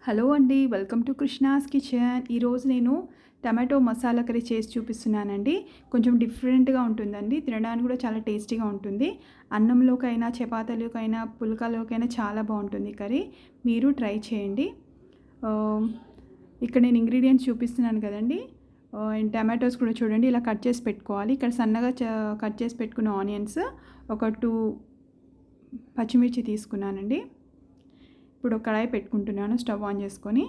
Hello అండి, welcome to Krishna's kitchen. ఈరోజు నేను టమాటో మసాలా కర్రీ చేసి చూపిస్తున్నానండి. కొంచెం డిఫరెంట్గా ఉంటుందండి, తినడానికి కూడా చాలా టేస్టీగా ఉంటుంది. అన్నంలోకైనా చపాతీలోకైనా పుల్కాలోకైనా చాలా బాగుంటుంది కర్రీ. మీరు ట్రై చేయండి. ఇక్కడ నేను ఇంగ్రీడియంట్స్ చూపిస్తున్నాను కదండి. అండ్ టమాటోస్ కూడా చూడండి, ఇలా కట్ చేసి పెట్టుకోవాలి. ఇక్కడ సన్నగా కట్ చేసి పెట్టుకున్న ఆనియన్స్, ఒక 2 పచ్చిమిర్చి తీసుకున్నానండి. ఇప్పుడు ఒక కడాయి పెట్టుకుంటున్నాను. స్టవ్ ఆన్ చేసుకొని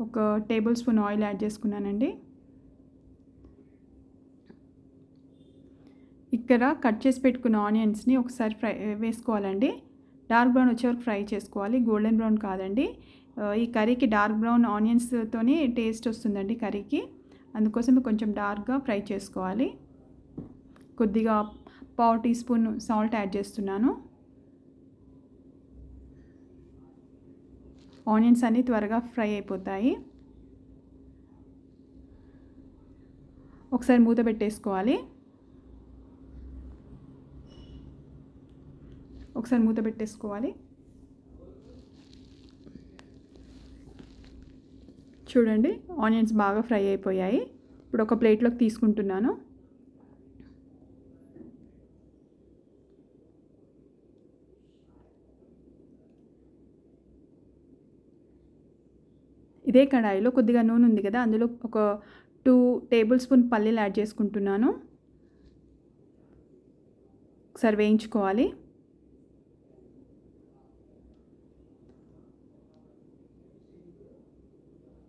ఒక టేబుల్ స్పూన్ ఆయిల్ యాడ్ చేసుకున్నానండి. ఇక్కడ కట్ చేసి పెట్టుకున్న ఆనియన్స్ని ఒకసారి వేసుకోవాలండి. డార్క్ బ్రౌన్ వచ్చే వరకు ఫ్రై చేసుకోవాలి, గోల్డెన్ బ్రౌన్ కాదండి. ఈ కర్రీకి డార్క్ బ్రౌన్ ఆనియన్స్తోనే టేస్ట్ వస్తుందండి కర్రీకి. అందుకోసం కొంచెం డార్క్గా ఫ్రై చేసుకోవాలి. కొద్దిగా 1/2 టీ స్పూన్ సాల్ట్ యాడ్ చేస్తున్నాను. ఆనియన్స్ అన్నీ త్వరగా ఫ్రై అయిపోతాయి. ఒకసారి మూత పెట్టేసుకోవాలి. చూడండి, ఆనియన్స్ బాగా ఫ్రై అయిపోయాయి. ఇప్పుడు ఒక ప్లేట్లోకి తీసుకుంటున్నాను. ఇదే కడాయిలో కొద్దిగా నూనె ఉంది కదా, అందులో ఒక 2 టేబుల్ స్పూన్ పల్లీలు యాడ్ చేసుకుంటున్నాను. ఒకసారి వేయించుకోవాలి.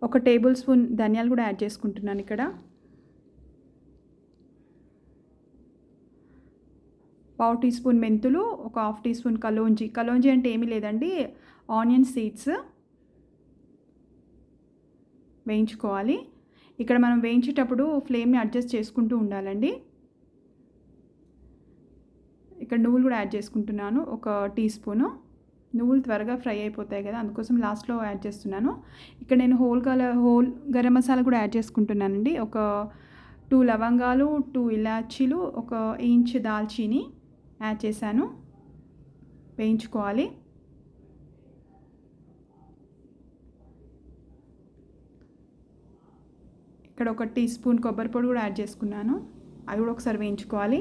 ఒక టేబుల్ స్పూన్ ధనియాలు కూడా యాడ్ చేసుకుంటున్నాను. ఇక్కడ 1/2 టీ స్పూన్ మెంతులు, ఒక 1/2 టీ స్పూన్ కలోంజీ అంటే ఏమీ లేదండి, ఆనియన్ సీడ్స్ వేయించుకోవాలి. ఇక్కడ మనం వేయించేటప్పుడు ఫ్లేమ్ని అడ్జస్ట్ చేసుకుంటూ ఉండాలండి. ఇక్కడ నువ్వులు కూడా యాడ్ చేసుకుంటున్నాను, ఒక టీ స్పూను. నువ్వులు త్వరగా ఫ్రై అయిపోతాయి కదా, అందుకోసం లాస్ట్లో యాడ్ చేస్తున్నాను. ఇక్కడ నేను హోల్ గరం మసాలా కూడా యాడ్ చేసుకుంటున్నానండి. ఒక 2 లవంగాలు, 2 ఇలాచీలు, ఒక ఇంచ్ దాల్చీని యాడ్ చేశాను. వేయించుకోవాలి. ఇక్కడ ఒక టీ స్పూన్ కొబ్బరి పొడి కూడా యాడ్ చేసుకున్నాను. అది కూడా ఒకసారి వేయించుకోవాలి.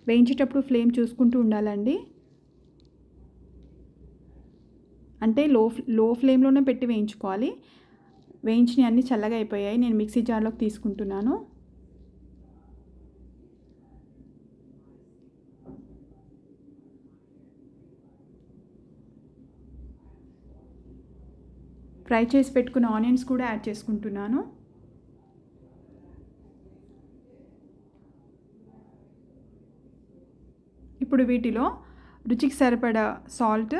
వేయించేటప్పుడు ఫ్లేమ్ చూసుకుంటూ ఉండాలండి. అంటే లో ఫ్లేమ్లోనే పెట్టి వేయించుకోవాలి. వేయించినవి అన్నీ చల్లగా అయిపోయాయి. నేను మిక్సీ జార్లోకి తీసుకుంటున్నాను. ఫ్రై చేసి పెట్టుకున్న ఆనియన్స్ కూడా యాడ్ చేసుకుంటున్నాను. ఇప్పుడు వీటిలో రుచికి సరిపడా సాల్ట్,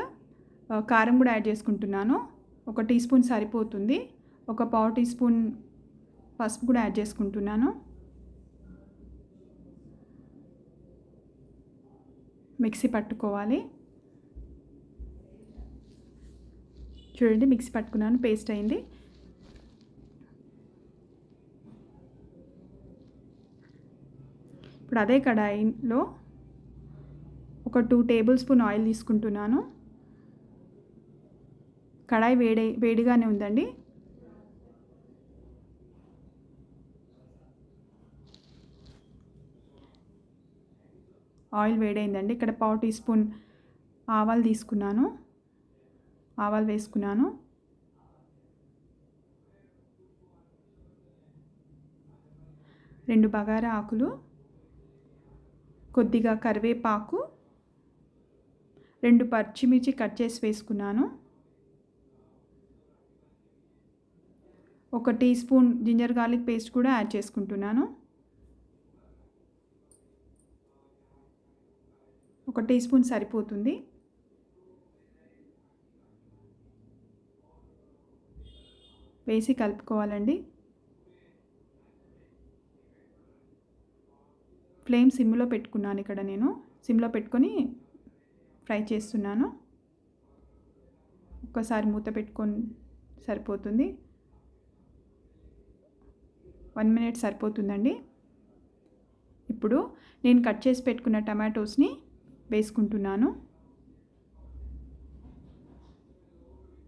కారం కూడా యాడ్ చేసుకుంటున్నాను. ఒక టీ స్పూన్ సరిపోతుంది. ఒక 1/2 టీ స్పూన్ పసుపు కూడా యాడ్ చేసుకుంటున్నాను. మిక్సీ పట్టుకోవాలి. చూడండి, మిక్సీ పట్టుకున్నాను, పేస్ట్ అయింది. ఇప్పుడు అదే కడాయిలో ఒక 2 టేబుల్ స్పూన్ ఆయిల్ తీసుకుంటున్నాను. కడాయి వేడిగానే ఉందండి. ఆయిల్ వేడైందండి. ఇక్కడ 1/2 టీ స్పూన్ ఆవాలు తీసుకున్నాను. ఆవాలు వేసుకున్నాను. రెండు బగారా ఆకులు, కొద్దిగా కరివేపాకు, 2 పచ్చిమిర్చి కట్ చేసి వేసుకున్నాను. ఒక teaspoon ginger garlic paste కూడా యాడ్ చేసుకుంటున్నాను. ఒక టీ స్పూన్ సరిపోతుంది. వేసి కలుపుకోవాలండి. ఫ్లేమ్ సిమ్లో పెట్టుకున్నాను. ఇక్కడ నేను సిమ్లో పెట్టుకొని ఫ్రై చేస్తున్నాను. ఒక్కసారి మూత పెట్టుకొని సరిపోతుంది. 1 మినిట్ సరిపోతుందండి. ఇప్పుడు నేను కట్ చేసి పెట్టుకున్న టమాటోస్ని వేసుకుంటున్నాను.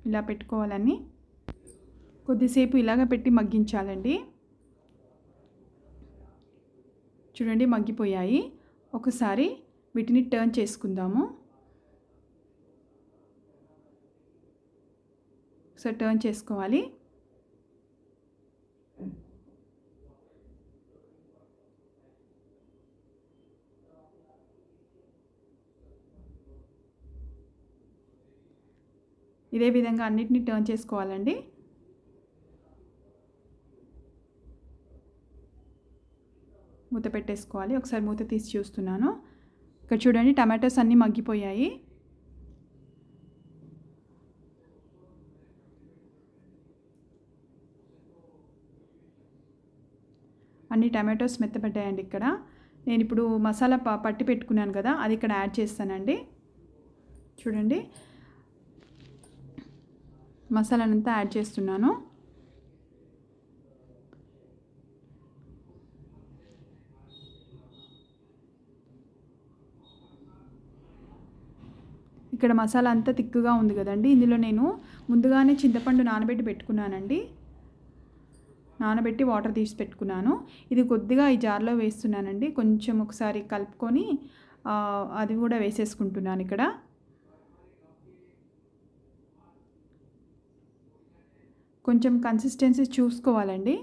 ఇలా పెట్టుకోవాలని కొద్దిసేపు ఇలాగ పెట్టి మగ్గించాలండి. చూడండి మగ్గిపోయాయి. ఒకసారి వీటిని టర్న్ చేసుకుందాము. ఒకసారి టర్న్ చేసుకోవాలి. ఇదే విధంగా అన్నిటిని టర్న్ చేసుకోవాలండి. మూత పెట్టేసుకోవాలి. ఒకసారి మూత తీసి చూస్తున్నాను. ఇక్కడ చూడండి టమాటోస్ అన్నీ మగ్గిపోయాయి. అన్ని టమాటోస్ మెత్తబడ్డాయండి. ఇక్కడ నేను ఇప్పుడు మసాలా పట్టి పెట్టుకున్నాను కదా, అది ఇక్కడ యాడ్ చేస్తానండి. చూడండి మసాలానంతా యాడ్ చేస్తున్నాను. ఇక్కడ మసాలా అంతా తిక్కుగా ఉంది కదండి. ఇందులో నేను ముందుగానే చింతపండు నానబెట్టి పెట్టుకున్నానండి. నానబెట్టి వాటర్ తీసి పెట్టుకున్నాను. ఇది కొద్దిగా ఈ జార్లో వేస్తున్నానండి. కొంచెం ఒకసారి కలుపుకొని అది కూడా వేసేసుకుంటున్నాను ఇక్కడ. కొంచెం కన్సిస్టెన్సీ చూసుకోవాలండి.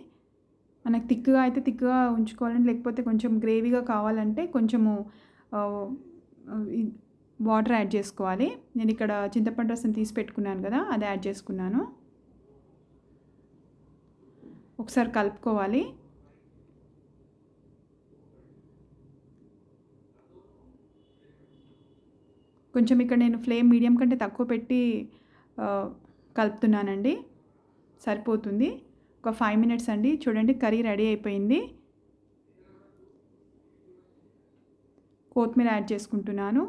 మనకు తిక్కుగా అయితే తిక్కుగా ఉంచుకోవాలండి, లేకపోతే కొంచెం గ్రేవీగా కావాలంటే కొంచెము వాటర్ యాడ్ చేసుకోవాలి. నేను ఇక్కడ చింతపండు రసం తీసి పెట్టుకున్నాను కదా, అది యాడ్ చేసుకున్నాను. ఒకసారి కలుపుకోవాలి. కొంచెం ఇక్కడ నేను ఫ్లేమ్ మీడియం కంటే తక్కువ పెట్టి కలుపుతున్నానండి. సరిపోతుంది. ఒక 5 మినిట్స్ అండి. చూడండి కర్రీ రెడీ అయిపోయింది. కొత్తిమీర యాడ్ చేసుకుంటున్నాను.